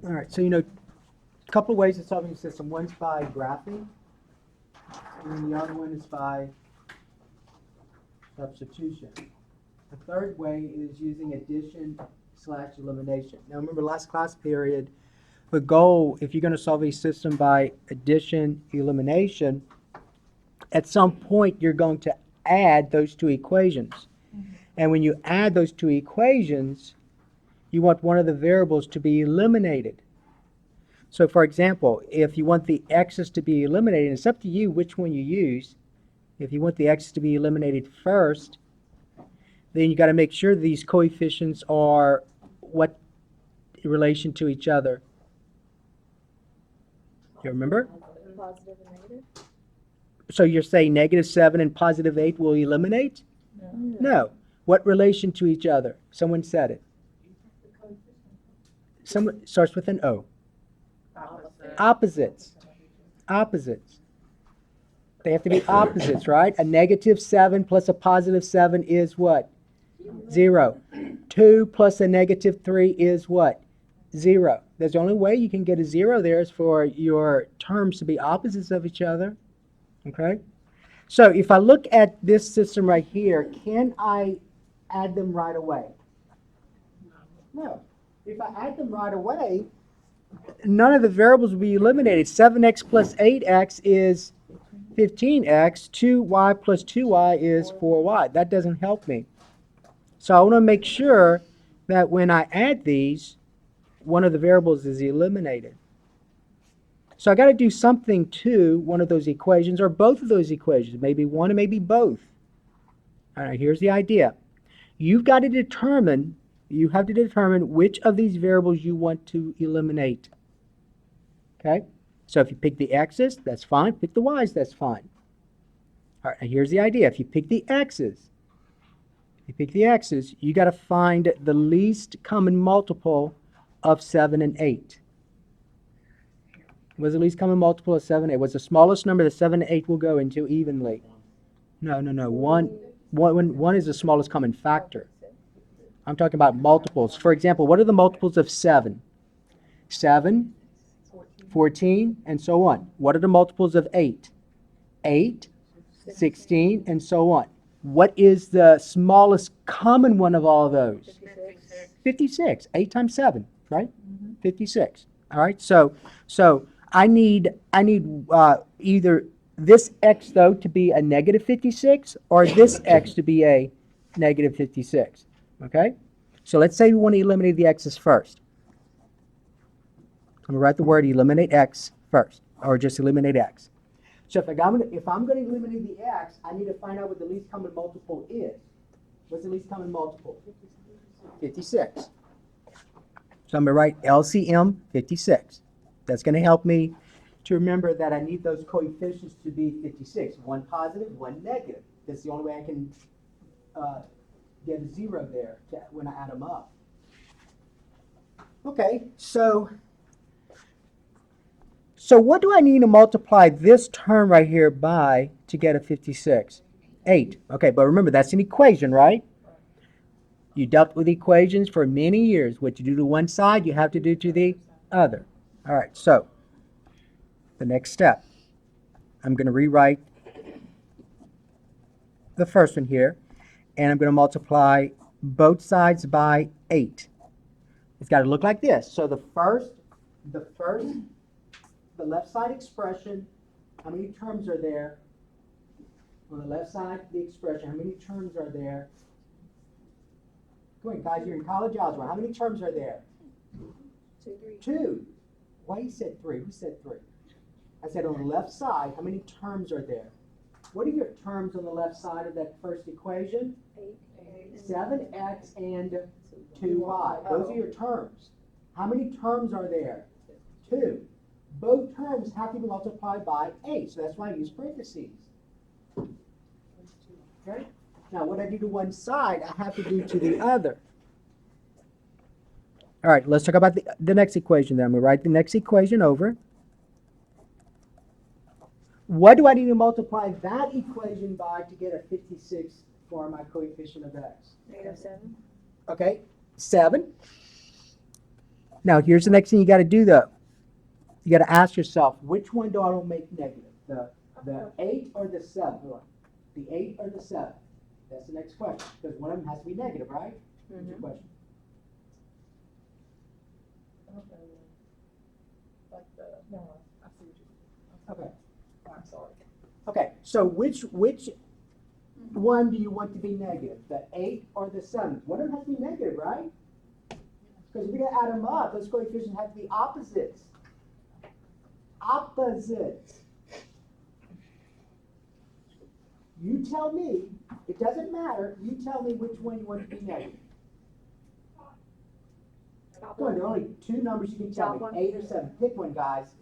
All right, so a couple of ways of solving the system. One's by graphing, and then the other one is by substitution. The third way is using addition/elimination. Now remember last class period, the goal, if you're going to solve a system by addition, elimination, at some point you're going to add those two equations. And when you add those two equations, you want one of the variables to be eliminated. So for example, if you want the x's to be eliminated, it's up to you which one you use. If you want the x's to be eliminated first, then you got to make sure these coefficients are what in relation to each other. You remember? Positive and negative? So you're saying -7 and +8 will eliminate? No. What relation to each other? Someone said it. Someone starts with an O. Opposites. Opposites. They have to be opposites, right? A -7 plus a +7 is what? 0. 2 plus a -3 is what? 0. There's the only way you can get a 0 there is for your terms to be opposites of each other. Okay? So if I look at this system right here, can I add them right away? No. If I add them right away, none of the variables will be eliminated. 7x plus 8x is 15x. 2y plus 2y is 4y. That doesn't help me. So I want to make sure that when I add these, one of the variables is eliminated. So I got to do something to one of those equations or both of those equations, maybe one and maybe both. All right, here's the idea. You have to determine which of these variables you want to eliminate. Okay? So if you pick the x's, that's fine. Pick the y's, that's fine. All right, now here's the idea. If you pick the x's, you got to find the least common multiple of 7 and 8. What's the least common multiple of 7 and 8? What's the smallest number that 7 and 8 will go into evenly? No. 1 is the smallest common factor. I'm talking about multiples. For example, what are the multiples of 7? 7, 14, and so on. What are the multiples of 8? 8, 16, and so on. What is the smallest common one of all of those? 56. 8 times 7, right? 56. All right. So I need either this x though to be a -56 or this x to be a -56. Okay. So let's say we want to eliminate the x's first. I'm going to write the word eliminate x first, or just eliminate x. So if I'm going to eliminate the x, I need to find out what the least common multiple is. What's the least common multiple? 56. So I'm going to write LCM 56. That's going to help me to remember that I need those coefficients to be 56. One positive, one negative. That's the only way I can get a 0 there when I add them up. Okay, so what do I need to multiply this term right here by to get a 56? 8. Okay, but remember, that's an equation, right? You dealt with equations for many years. What you do to one side, you have to do to the other. All right, so the next step, I'm going to rewrite the first one here, and I'm going to multiply both sides by 8. It's got to look like this. So the left side expression, how many terms are there? On the left side of the expression, how many terms are there? Go ahead, guys, you're in college algebra. How many terms are there? 2. Why you said 3? Who said 3? I said on the left side, how many terms are there? What are your terms on the left side of that first equation? 7x and 2y. Those are your terms. How many terms are there? 2. Both terms have to be multiplied by 8, so that's why I use parentheses. Okay? Now, what I do to one side, I have to do to the other. All right, let's talk about the next equation then. I'm going to write the next equation over. What do I need to multiply that equation by to get a 56 for my coefficient of x? -7. Okay, 7. Now, here's the next thing you got to do, though. You got to ask yourself, which one do I want to make negative? The 8 or the 7? The 8 or the 7? That's the next question. Because one of them has to be negative, right? What's your question? Okay. I'm sorry. Okay, so which one do you want to be negative? The 8 or the 7? One of them has to be negative, right? Because if you're going to add them up, those coefficients have to be opposites. Opposites. You tell me, it doesn't matter, you tell me which one you want to be negative. Come on, there are only two numbers you can tell me, 8 or 7. Pick one, guys.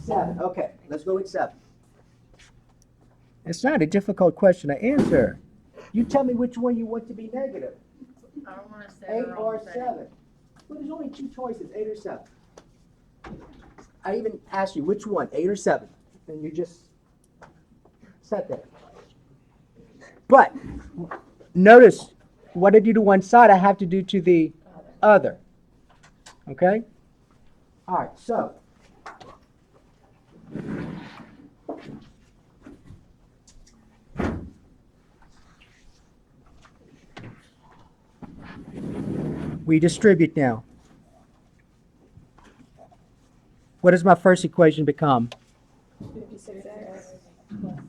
7. Okay, let's go with 7. It's not a difficult question to answer. You tell me which one you want to be negative. I don't want to say 8 or 7. Well, there's only two choices, 8 or 7. I even asked you which one, 8 or 7, and you just sat there. But notice what I do to one side, I have to do to the other. Okay? All right, so we distribute now. What does my first equation become? 56x plus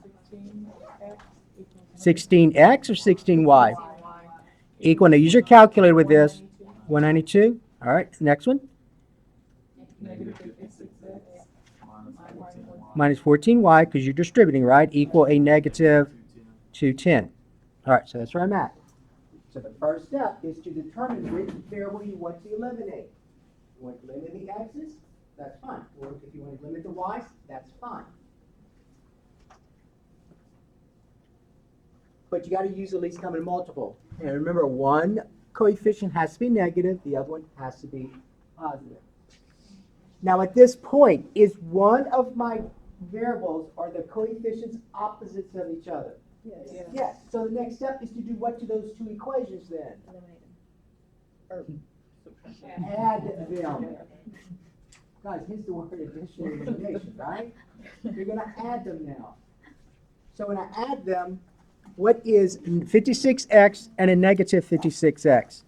16x or 16y? Equal. Now use your calculator with this. 192. All right, next one. Negative 56x Minus 14y, because you're distributing, right? Equal a negative 210. All right, so that's where I'm at. So the first step is to determine which variable you want to eliminate. You want to eliminate the x's? That's fine. Or if you want to limit the y's, that's fine. But you got to use at least common multiple. And remember, one coefficient has to be negative, the other one has to be positive. Now at this point, is one of my variables are the coefficients opposites of each other? Yes. Yes. So the next step is to do what to those two equations then? Add them. Guys, here's the word addition and elimination, right? You're going to add them now. So when I add them, what is 56x and a negative 56x?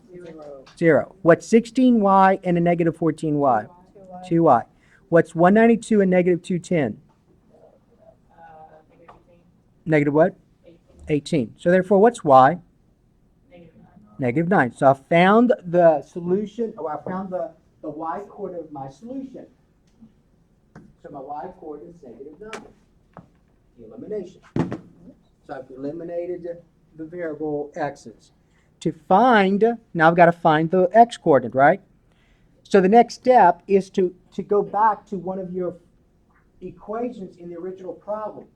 0. What's 16y and a negative 14y? 2y. What's 192 and negative 210? Negative what? 18. So therefore, what's y? Negative 9. So I found the solution, or I found the y coordinate of my solution. So my y coordinate is negative 9. Elimination. So I've eliminated the variable x's. To find, now I've got to find the x coordinate, right? So the next step is to go back to one of your equations in the original problem.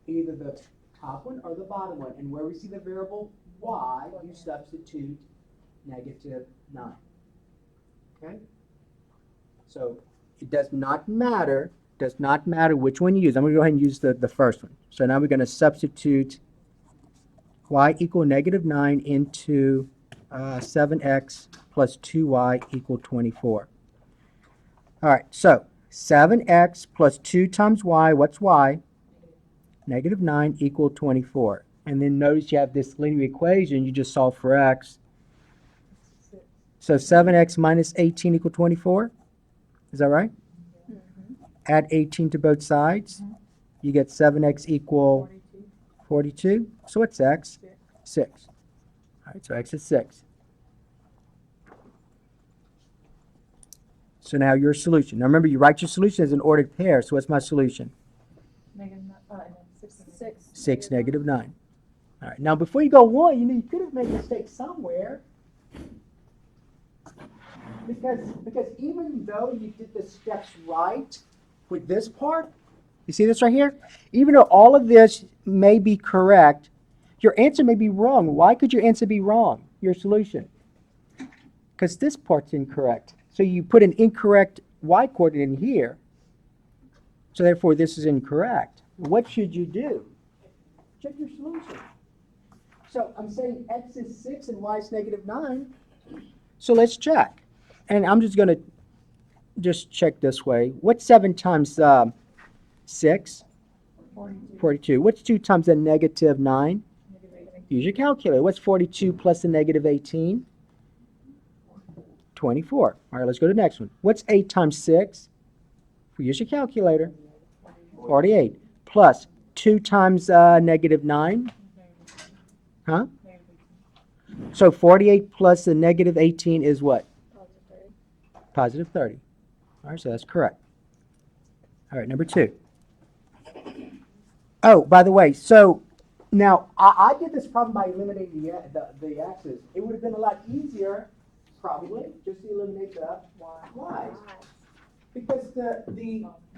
Either the top one or the bottom one. And where we see the variable y, you substitute negative 9. Okay? So it does not matter which one you use. I'm going to go ahead and use the first one. So now we're going to substitute y equal negative 9 into 7x plus 2y equal 24. All right, so 7x plus 2 times y, what's y? Negative 9 equal 24. And then notice you have this linear equation, you just solve for x. So 7x minus 18 equal 24? Is that right? Add 18 to both sides. You get 7x equal 42. So what's x? 6. All right, so x is 6. So now your solution. Now remember, you write your solution as an ordered pair. So what's my solution? 6, negative 9. All right, now before you go 1, you could have made a mistake somewhere. Because even though you did the steps right with this part, you see this right here? Even though all of this may be correct, your answer may be wrong. Why could your answer be wrong, your solution? Because this part's incorrect. So you put an incorrect y coordinate in here. So therefore, this is incorrect. What should you do? Check your solution. So I'm saying x is 6 and y is negative 9. So let's check. And I'm just going to just check this way. What's 7 times 6? 42. What's 2 times a negative 9? Use your calculator. What's 42 plus a negative 18? 24. All right, let's go to the next one. What's 8 times 6? Use your calculator. 48. Plus 2 times negative 9? Huh? So 48 plus a negative 18 is what? Positive 30. All right, so that's correct. All right, number 2. Oh, by the way, so now I did this problem by eliminating the x's. It would have been a lot easier, probably, just to eliminate the y's. Because the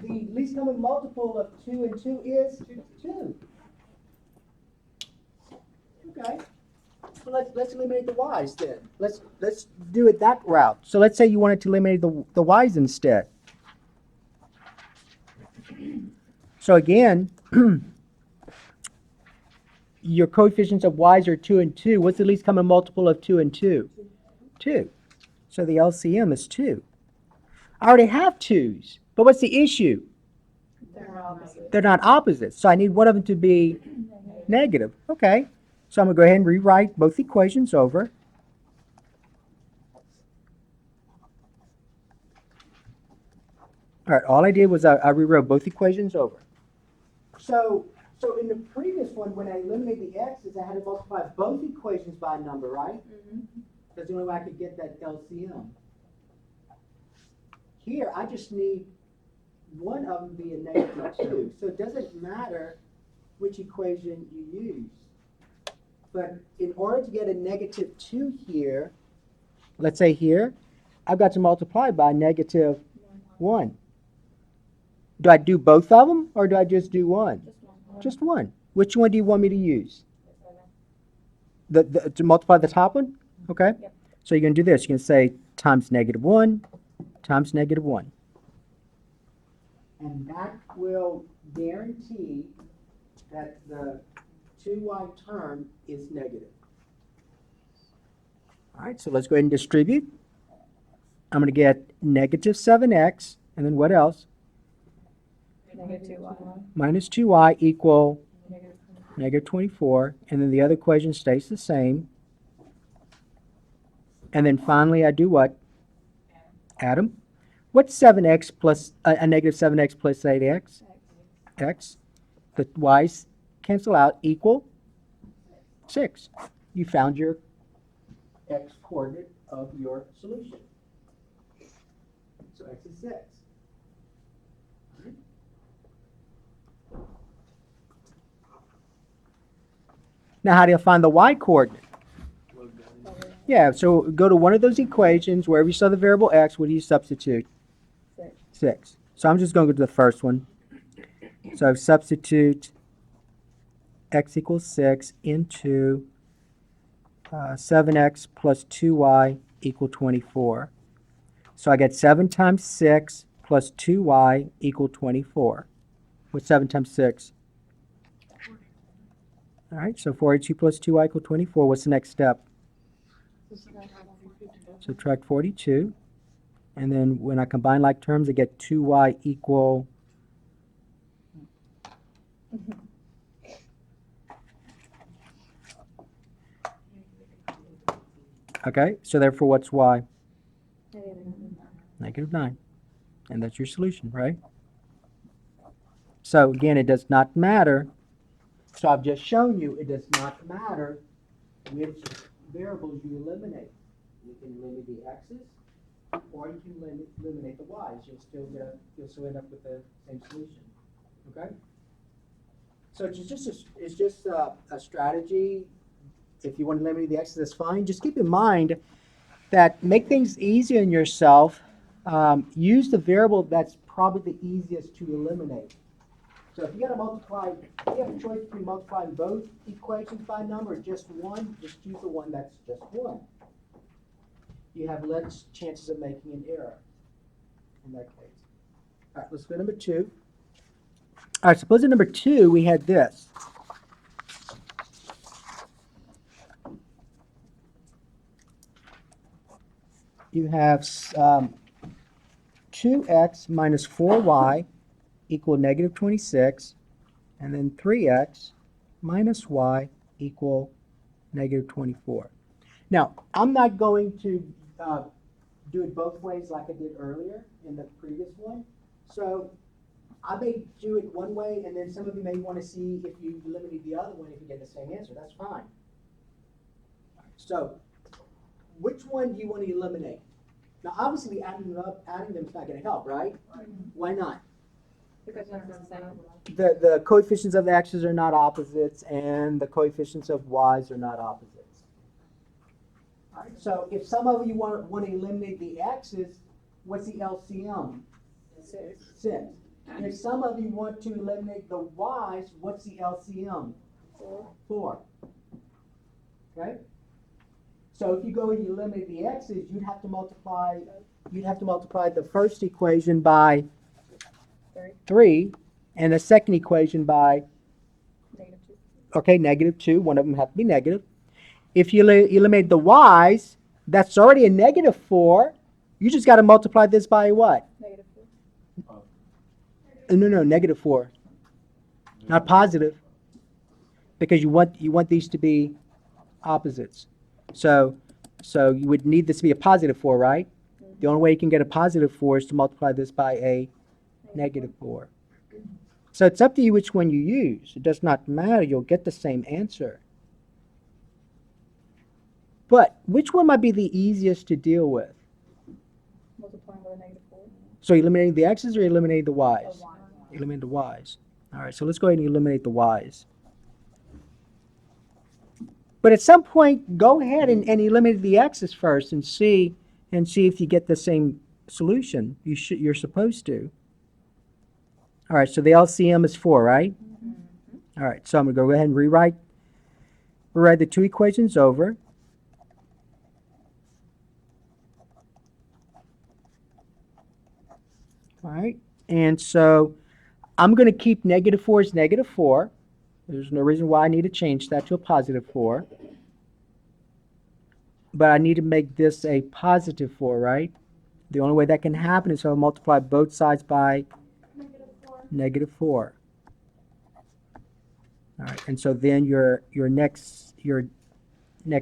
least common multiple of 2 and 2 is 2. Okay. So let's eliminate the y's then. Let's do it that route. So let's say you wanted to eliminate the y's instead. So again, your coefficients of y's are 2 and 2. What's the least common multiple of 2 and 2? 2. So the LCM is 2. I already have 2's, but what's the issue? They're not opposites. So I need one of them to be negative. Okay. So I'm going to go ahead and rewrite both equations over. All right, all I did was I rewrote both equations over. So in the previous one, when I eliminated the x's, I had to multiply both equations by a number, right? That's the only way I could get that LCM. Here, I just need one of them to be a negative 2. So it doesn't matter which equation you use. But in order to get a negative 2 here, let's say here, I've got to multiply by negative 1. Do I do both of them, or do I just do one? Just one. Which one do you want me to use? To multiply the top one? Okay. Yep. So you're going to do this. You're going to say times negative 1 times negative 1. And that will guarantee that the 2y term is negative. All right, so let's go ahead and distribute. I'm going to get negative 7x, and then what else? Negative 2y. Minus 2y equal negative 24, and then the other equation stays the same. And then finally, I do what? Add them. What's 7x plus a negative 7x plus 8x? X. The y's cancel out, equal 6. You found your x coordinate of your solution. So x is 6. Now, how do you find the y coordinate? Yeah, so go to one of those equations, wherever you saw the variable x, what do you substitute? 6. So I'm just going to go to the first one. So substitute x equals 6 into 7x plus 2y equal 24. So I get 7 times 6 plus 2y equal 24. What's 7 times 6? All right, so 42 plus 2y equal 24. What's the next step? Subtract 42. And then when I combine like terms, I get 2y equal okay, so therefore what's y? Negative 9. And that's your solution, right? So again, it does not matter. So I've just shown you it does not matter which variables you eliminate. You can eliminate the x's, or you can eliminate the y's. You'll still end up with the same solution. Okay? So it's just a strategy. If you want to eliminate the x's, that's fine. Just keep in mind that make things easy on yourself. Use the variable that's probably the easiest to eliminate. So if you got to multiply, if you have a choice between multiplying both equations by a number or just one, just use the one that's just one. You have less chances of making an error in that case. All right, let's go to number 2. All right, suppose in number 2 we had this. You have 2x minus 4y equal negative 26, and then 3x minus y equal negative 24. Now, I'm not going to do it both ways like I did earlier in the previous one. So I may do it one way, and then some of you may want to see if you eliminate the other one if you get the same answer. That's fine. So which one do you want to eliminate? Now, obviously, adding them is not going to help, right? Why not? Because they're the same. The coefficients of the x's are not opposites, and the coefficients of y's are not opposites. All right, so if some of you want to eliminate the x's, what's the LCM? 6. 6. And if some of you want to eliminate the y's, what's the LCM? 4. 4. Okay? So if you go and you eliminate the x's, you'd have to multiply the first equation by 3, and the second equation by negative 2. One of them has to be negative. If you eliminate the y's, that's already a negative 4. You just got to multiply this by what? Negative 4. No, negative 4. Not positive. Because you want these to be opposites. So you would need this to be a positive 4, right? The only way you can get a positive 4 is to multiply this by a negative 4. So it's up to you which one you use. It does not matter. You'll get the same answer. But which one might be the easiest to deal with? Multiplying by negative 4. So eliminating the x's or eliminating the y's? The y. Eliminate the y's. All right, so let's go ahead and eliminate the y's. But at some point, go ahead and eliminate the x's first and see if you get the same solution. You're supposed to. All right, so the LCM is 4, right? All right, so I'm going to go ahead and rewrite the two equations over. All right, and so I'm going to keep negative 4 as negative 4. There's no reason why I need to change that to a positive 4. But I need to make this a positive 4, right? The only way that can happen is if I multiply both sides by negative 4. All right, and so then your next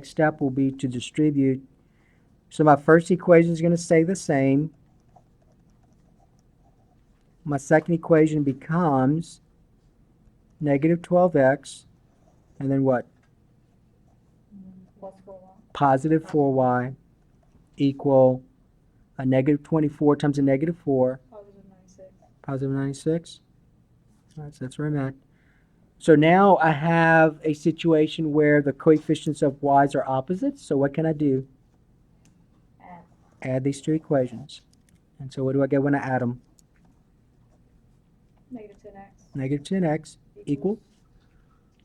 step will be to distribute. So my first equation is going to stay the same. My second equation becomes negative 12x, and then what? Plus 4y. Positive 4y equal a negative 24 times a negative 4. Positive 96. Positive 96. All right, so that's where I'm at. So now I have a situation where the coefficients of y's are opposites. So what can I do? Add these two equations. And so what do I get when I add them? Negative 10x. Negative 10x equal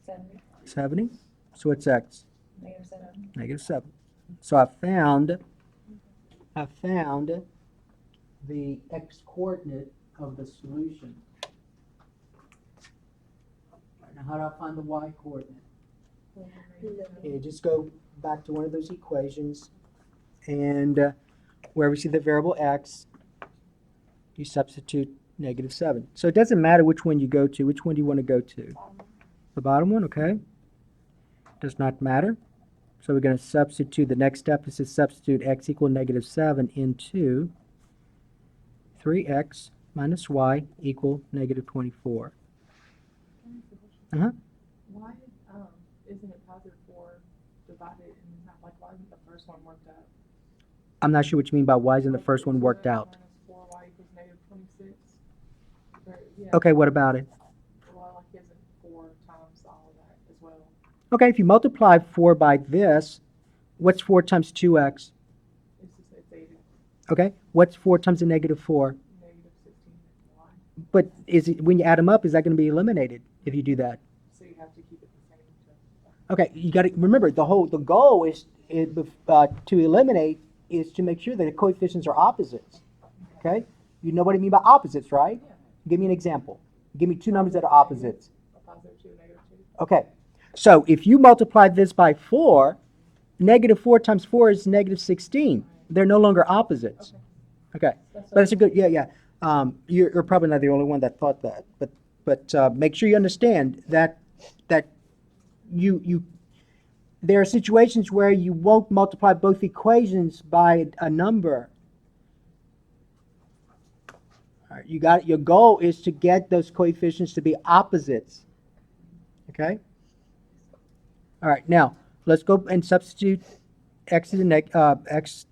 70. 70. So what's x? Negative 7. Negative 7. So I found the x-coordinate of the solution. Now how do I find the y-coordinate? Okay, just go back to one of those equations, and where we see the variable x, you substitute negative 7. So it doesn't matter which one you go to. Which one do you want to go to? The bottom one, okay. Does not matter. So we're going to substitute. The next step is to substitute x equal negative 7 into 3x minus y equal negative 24. Why isn't it positive 4 divided in half? Like, why isn't the first one worked out? I'm not sure what you mean by why isn't the first one worked out. Minus 4y equals negative 26. Yeah. Okay, what about it? Well, like, isn't 4 times all of that as well? Okay, if you multiply 4 by this, what's 4 times 2x? It's 80. Okay, what's 4 times a negative 4? Negative 16y. But is it, when you add them up, is that going to be eliminated if you do that? So you have to keep it the same. Okay, you got to remember the goal is to eliminate is to make sure that the coefficients are opposites. Okay, you know what I mean by opposites, right? Yeah. Give me an example. Give me two numbers that are opposites. A positive 2, negative 2. Okay, so if you multiply this by 4, negative 4 times 4 is negative 16. They're no longer opposites. Okay. Okay, That's but it's a good, yeah. You're probably not the only one that thought that, but make sure you understand that you there are situations where you won't multiply both equations by a number. All right, your goal is to get those coefficients to be opposites. Okay? All right, now let's go and substitute x to the x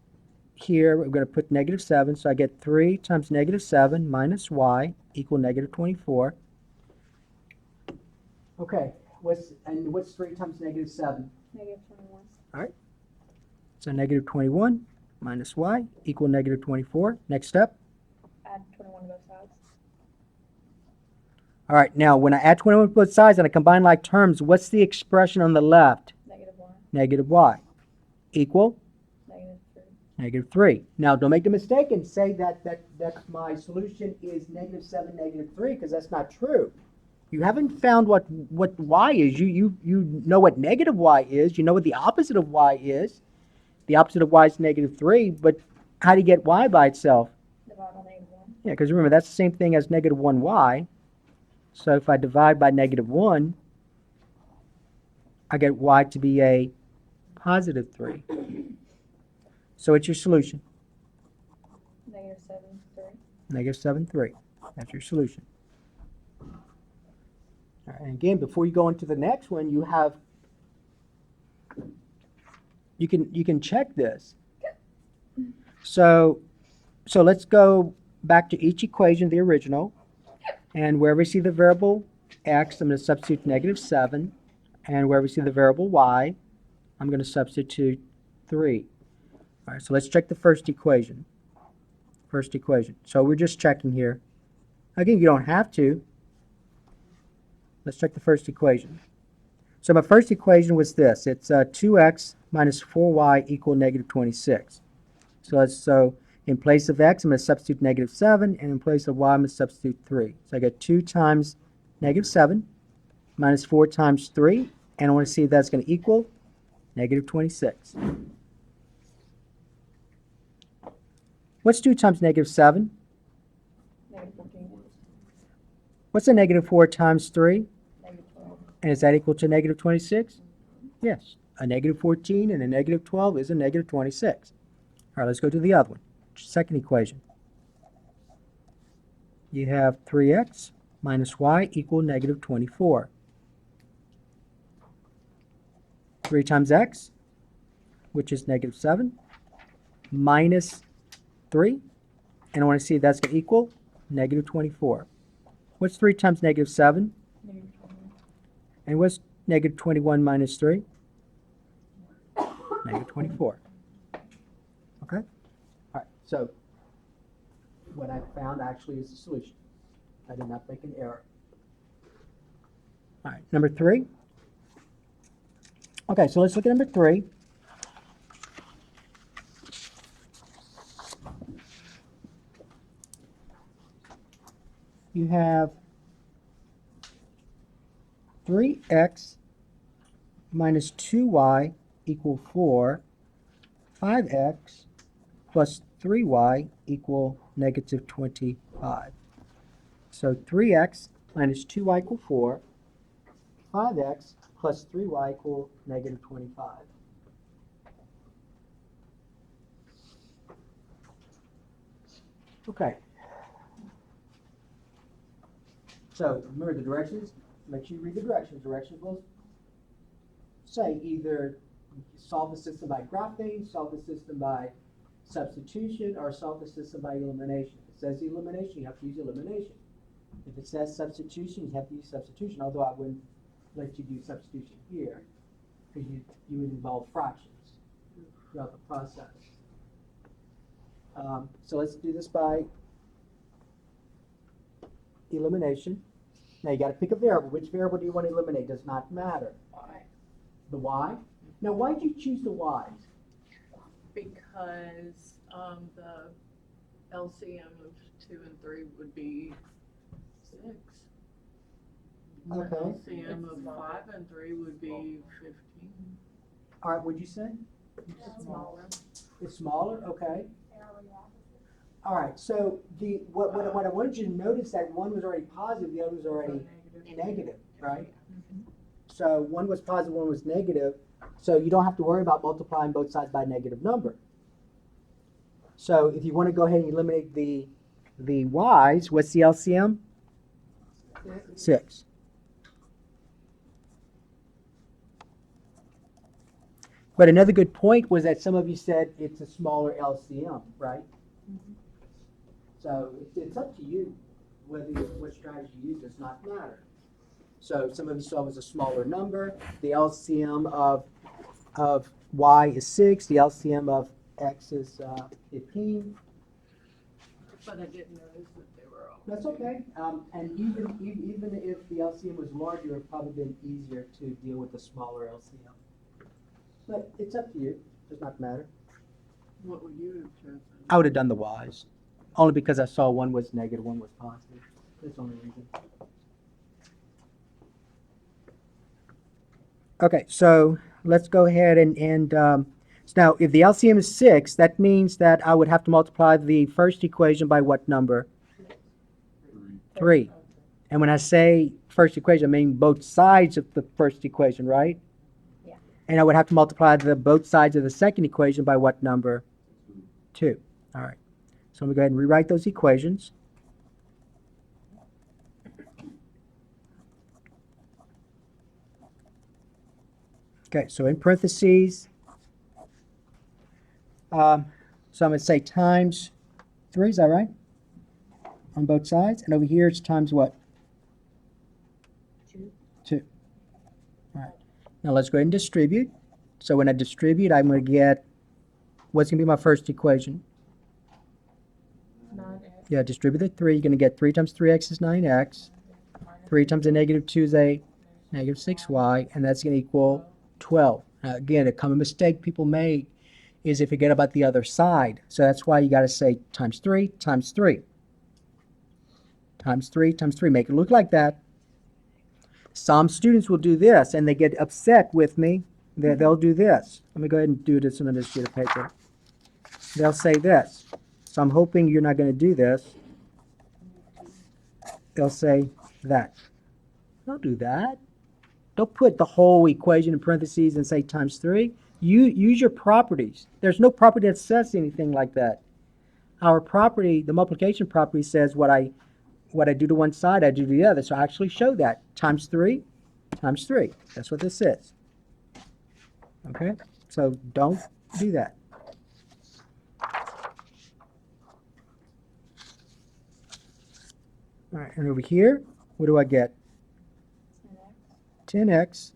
here. We're going to put -7, so I get 3 times -7 minus y equal -24. Okay, what's 3 times -7? -21. So -21 minus y equal -24. Next step. Add 21 to both sides. All right, now when I add 21 to both sides and I combine like terms, what's the expression on the left? -1. -y equal -3. -3. Now don't make the mistake and say that my solution is -7, -3, because that's not true. You haven't found what y is. You know what -y is. You know what the opposite of y is. The opposite of y is -3, but how do you get y by itself? Divide by -1. Yeah, because remember, that's the same thing as -1y. So if I divide by -1, I get y to be a +3. So it's your solution, -7, 3. -7, 3. That's your solution. All right, and again, before you go into the next one, you can check this. So let's go back to each equation, the original, and wherever we see the variable x, I'm going to substitute -7, and wherever we see the variable y, I'm going to substitute 3. All right, so let's check the first equation. So we're just checking here. Again, you don't have to. Let's check the first equation. So my first equation was this. It's 2x minus 4y equal -26. So in place of x, I'm going to substitute -7, and in place of y, I'm going to substitute 3. So I get 2 times -7 minus 4 times 3, and I want to see if that's going to equal -26. What's 2 times -7? -14. What's a -4 times 3? -12. And is that equal to -26? Yes. A -14 and a -12 is a -26. All right, let's go to the other one. Second equation. You have 3x minus y equal -24. 3 times x, which is -7, minus 3. And I want to see if that's going to equal -24. What's 3 times -7? -21. And what's -21 minus 3? -24. Okay? All right, so what I found actually is the solution. I did not make an error. All right, number 3. Okay, so let's look at number 3. You have 3x minus 2y equal 4, 5x plus 3y equal -25. So 3x minus 2y equal 4, 5x plus 3y equal -25. Okay. So remember the directions. Make sure you read the directions. Directions will say either solve the system by graphing, solve the system by substitution, or solve the system by elimination. If it says elimination, you have to use elimination. If it says substitution, you have to use substitution, although I wouldn't let you do substitution here, because you would involve fractions throughout the process. So let's do this by elimination. Now you got to pick a variable. Which variable do you want to eliminate? Does not matter. Y. The y? Now why did you choose the y? Because the LCM of 2 and 3 would be 6. The Okay. LCM of 5 and 3 would be 15. All right, what'd you say? Smaller. It's smaller? Okay. All right, so what I wanted you to notice that one was already positive, the other was already negative, right? So one was positive, one was negative. So you don't have to worry about multiplying both sides by a negative number. So if you want to go ahead and eliminate the y's, what's the LCM? 6. But another good point was that some of you said it's a smaller LCM, right? So it's up to you what strategy you use. Does not matter. So some of you saw it was a smaller number. The LCM of y is 6. The LCM of x is 15. But I didn't notice that they were all. That's okay. And even if the LCM was larger, it would probably been easier to deal with the smaller LCM. But it's up to you. Does not matter. What would you have chosen? I would have done the y's, only because I saw one was negative, one was positive. That's the only reason. Okay, so let's go ahead and so now if the LCM is 6, that means that I would have to multiply the first equation by what number? 3. And when I say first equation, I mean both sides of the first equation, right? Yeah. And I would have to multiply both sides of the second equation by what number? 2. All right. So let me go ahead and rewrite those equations. Okay, so in parentheses, so I'm going to say times 3, is that right? On both sides. And over here it's times what? 2. 2. All right. Now let's go ahead and distribute. So when I distribute, I'm going to get, what's going to be my first equation? 9x. Yeah, distribute the 3. You're going to get 3 times 3x is 9x. 3 times a negative 2 is a negative 6y. And that's going to equal 12. Now, again, a common mistake people make is if you forget about the other side. So that's why you got to say times 3 times 3. Times 3 times 3. Make it look like that. Some students will do this, and they get upset with me. They'll do this. Let me go ahead and do this on this sheet of paper. They'll say this. So I'm hoping you're not going to do this. They'll say that. Don't do that. Don't put the whole equation in parentheses and say times 3. You use your properties. There's no property that says anything like that. Our property, the multiplication property, says what I do to one side, I do to the other. So I actually show that. Times 3 times 3. That's what this is. Okay? So don't do that. All right, and over here, what do I get? 10x 10x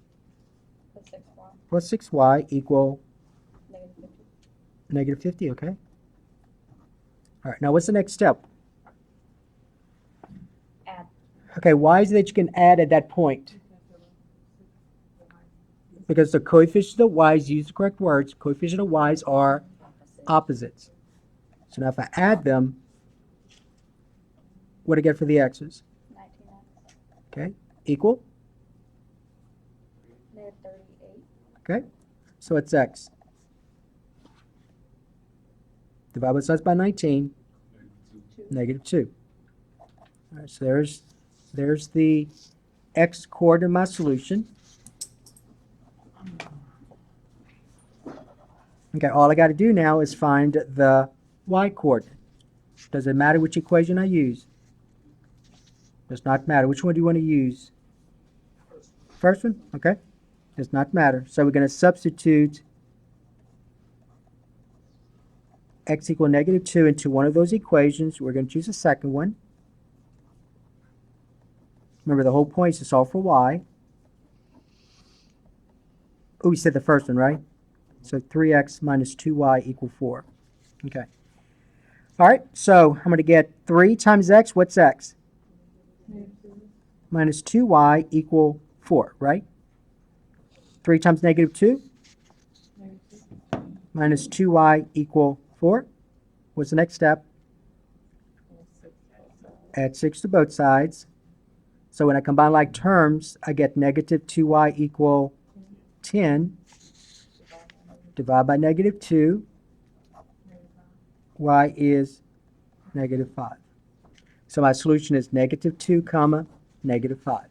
plus 6y plus 6y equal negative 50. negative 50, okay? All right, now what's the next step? Add. Okay, why is it that you can add at that point? Because the coefficient of y's, use the correct words, coefficient of y's are opposites. So now if I add them, what do I get for the x's? 19x Okay, equal? negative 38. Okay, so it's x. Divide both sides by 19, negative 2. All right, so there's the x coordinate of my solution. Okay, all I got to do now is find the y coordinate. Does it matter which equation I use? Does not matter. Which one do you want to use? First one? Okay. Does not matter. So we're going to substitute x equal negative 2 into one of those equations. We're going to choose the second one. Remember, the whole point is to solve for y. Oh, we said the first one, right? So 3x minus 2y equal 4. Okay. All right, so I'm going to get 3 times x. What's x? Minus 2y equal 4, right? 3 times negative 2? Minus 2y equal 4. What's the next step? Add 6 to both sides. So when I combine like terms, I get negative 2y equal 10. Divide by negative 2. Y is negative 5. So my solution is negative 2 comma negative 5.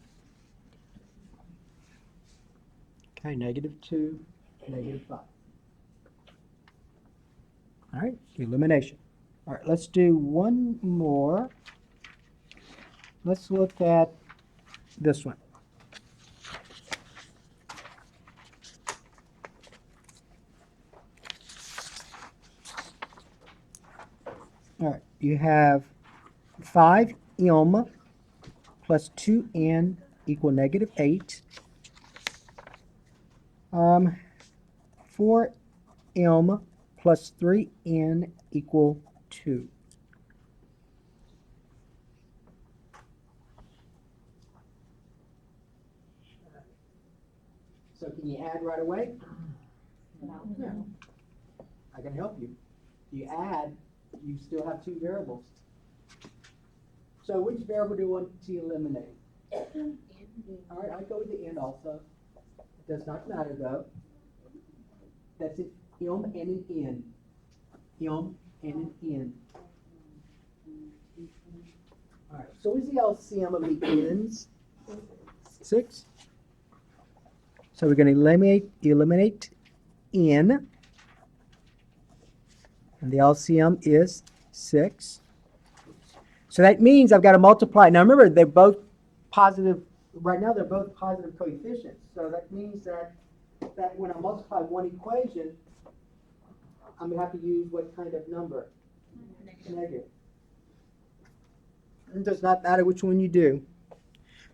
Okay, negative 2, negative 5. All right, elimination. All right, let's do one more. Let's look at this one. All right, you have 5m plus 2n equal negative 8. 4m plus 3n equal 2. So can you add right away? No. I can help you. If you add, you still have two variables. So which variable do you want to eliminate? All right, I'd go with the end also. It does not matter though. That's it, m and an n. M and an n. All right, so what's the LCM of the n's? 6. So we're going to eliminate n. And the LCM is 6. So that means I've got to multiply. Now remember, they're both positive. Right now, they're both positive coefficients. So that means that when I multiply one equation, I'm going to have to use what kind of number? Negative. It does not matter which one you do.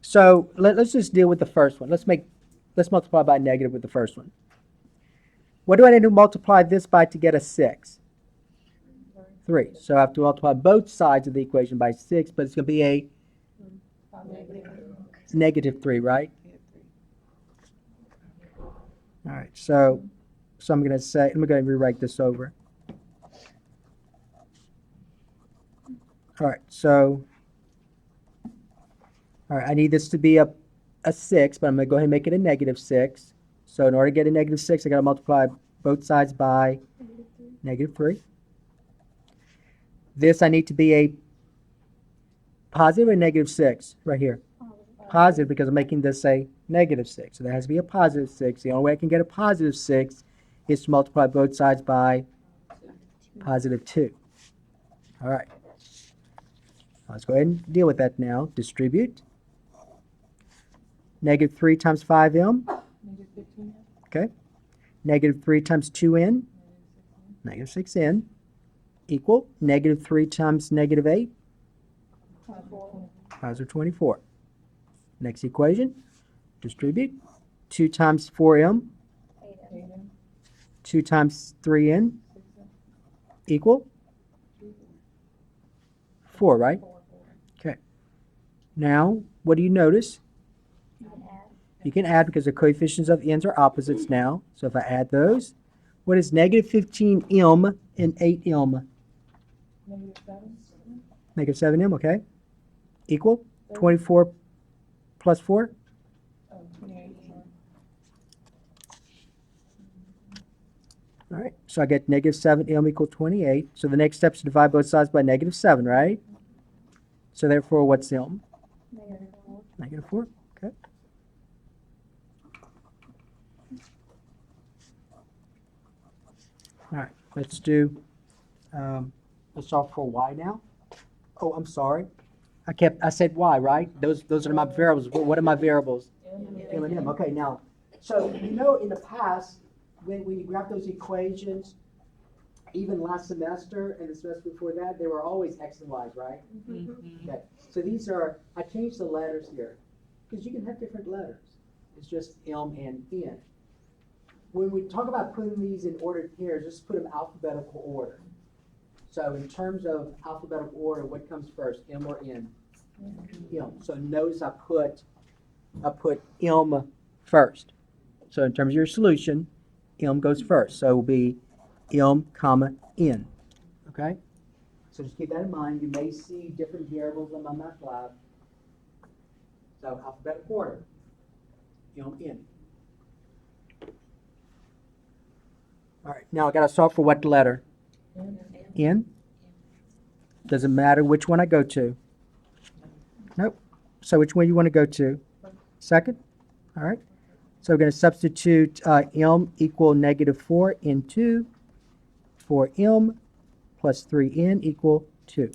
So let's just deal with the first one. Let's multiply by negative with the first one. What do I need to multiply this by to get a 6? 3. So I have to multiply both sides of the equation by 6, but it's going to be a negative 3, right? All right, so I'm going to rewrite this over. All right, so, I need this to be a 6, but I'm going to go ahead and make it a negative 6. So in order to get a negative 6, I got to multiply both sides by negative 3. This I need to be a positive or negative 6 right here. Positive because I'm making this a negative 6. So there has to be a positive 6. The only way I can get a positive 6 is to multiply both sides by positive 2. All right. Let's go ahead and deal with that now. Distribute. Negative 3 times 5m. Negative 15. Okay. Negative 3 times 2n. Negative 6n. Equal negative 3 times negative 8. Positive 24. Next equation. Distribute. 2 times 4m. 2 times 3n. Equal 4, right? Okay. Now, what do you notice? You can add because the coefficients of n's are opposites now. So if I add those, what is negative 15m and 8m? Negative 7. Negative 7m, okay. Equal 24 plus 4? 28. All right, so I get negative 7m equal 28. So the next step is to divide both sides by negative 7, right? So therefore, what's m? Negative 4, okay. All right, let's solve for y now. Oh, I'm sorry. I said y, right? Those are my variables. What are my variables? M and m. Okay, now, so in the past, when you graph those equations, even last semester and the semester before that, they were always x and y's, right? Okay, so I changed the letters here, because you can have different letters. It's just m and n. When we talk about putting these in ordered pairs, just put them alphabetical order. So in terms of alphabetical order, what comes first, m or n? M. So notice I put m first. So in terms of your solution, m goes first. So it will be m comma n. Okay? So just keep that in mind. You may see different variables on my math lab. So alphabetical order, m n. All right, now I got to solve for what letter? N. Doesn't matter which one I go to. Nope. So which one you want to go to? Second? All right. So we're going to substitute m equal -4 into 4m plus 3n equal 2.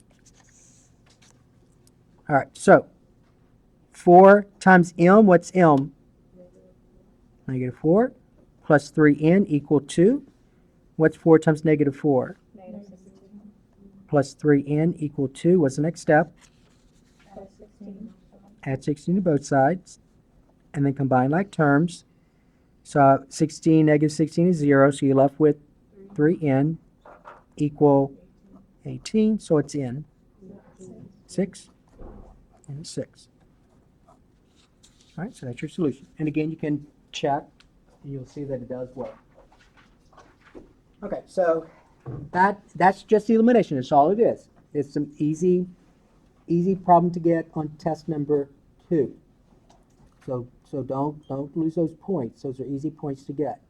All right, so 4 times m, what's m? -4 plus 3n equal 2. What's 4 times -4? -16. Plus 3n equal 2. What's the next step? Add 16. Add 16 to both sides. And then combine like terms. So 16, -16 is 0, so you're left with 3n equal 18, so it's n. 6 and 6. All right, so that's your solution. And again, you can check, and you'll see that it does work. Okay, so that's just the elimination. That's all it is. It's some easy problem to get on test number 2. So don't lose those points. Those are easy points to get.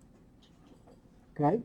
Okay?